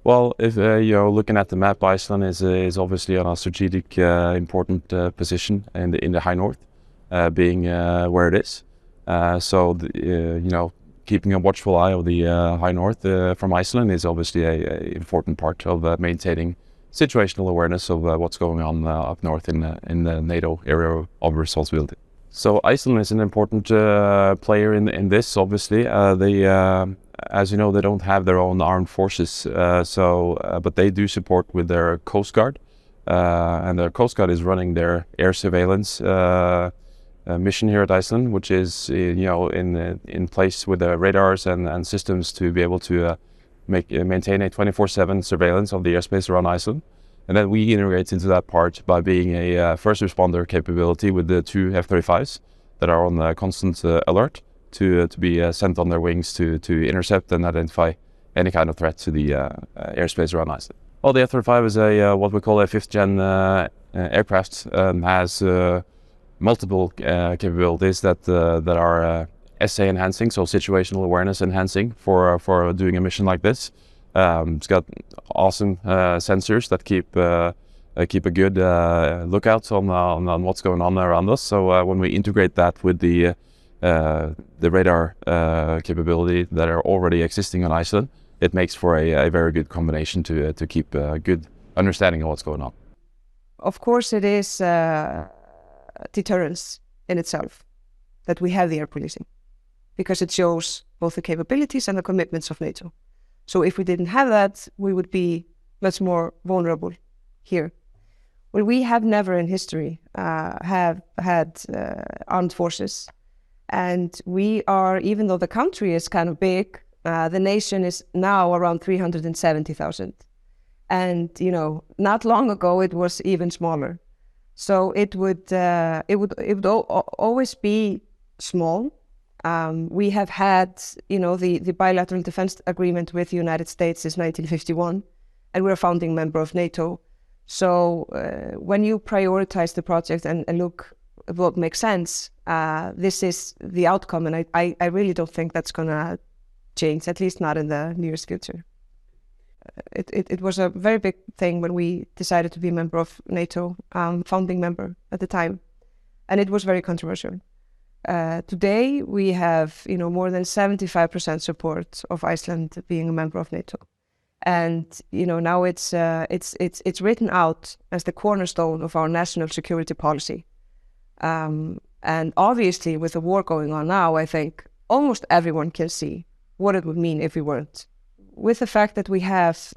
Well, if you're looking at the map, Iceland is obviously on a strategic, important position in the high north, being where it is. Keeping a watchful eye of the high north from Iceland is obviously a important part of maintaining situational awareness of what's going on up north in the NATO area of responsibility. So Iceland is an important player in this. Obviously, as you know, they don't have their own armed forces, but they do support with their Coast Guard, and their Coast Guard is running their air surveillance mission here at Iceland, which is in place with the radars and systems to be able to maintain a 24/7 surveillance of the airspace around Iceland. And then we integrate into that part by being a first responder capability with the 2 F-35s that are on constant alert to be sent on their wings to intercept and identify any kind of threat to the airspace around Iceland. Well, the F-35 is what we call a 5th-gen aircraft, has multiple capabilities that are SA enhancing, so situational awareness enhancing for doing a mission like this. It's got awesome sensors that keep a good lookout on what's going on around us. So when we integrate that with the radar capability that are already existing on Iceland, it makes for a very good combination to keep a good understanding of what's going on. Of course, it is deterrence in itself that we have the air policing, because it shows both the capabilities and the commitments of NATO. So if we didn't have that, we would be much more vulnerable here. Well, we have never in history have had armed forces. And we are, even though the country is kind of big, the nation is now around 370,000. And, not long ago, it was even smaller. So it would always be small. We have had, the bilateral defense agreement with the United States since 1951, and we're a founding member of NATO. So when you prioritize the project and look at what makes sense, this is the outcome, and I really don't think that's going to change, at least not in the nearest future. It was a very big thing when we decided to be a member of NATO, founding member at the time, and it was very controversial. Today we have more than 75% support of Iceland being a member of NATO, and now it's written out as the cornerstone of our national security policy. And obviously, with the war going on now, I think almost everyone can see what it would mean if we weren't. With the fact that we have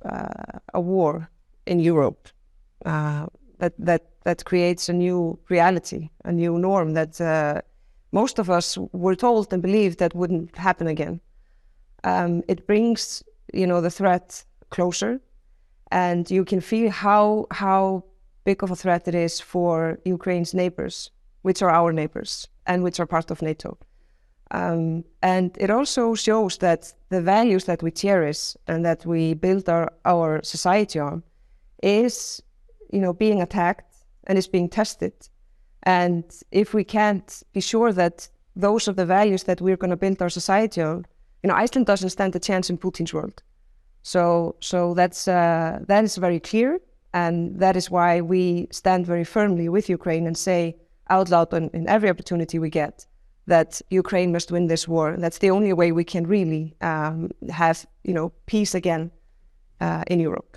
a war in Europe, that creates a new reality, a new norm that most of us were told and believed that wouldn't happen again. It brings, the threat closer, and you can feel how big of a threat it is for Ukraine's neighbors, which are our neighbors and which are part of NATO. And it also shows that the values that we cherish and that we build our society on is, being attacked and is being tested. And if we can't be sure that those are the values that we're going to build our society on, Iceland doesn't stand a chance in Putin's world. So that is very clear, and that is why we stand very firmly with Ukraine and say out loud in every opportunity we get that Ukraine must win this war. That's the only way we can really have, peace again in Europe.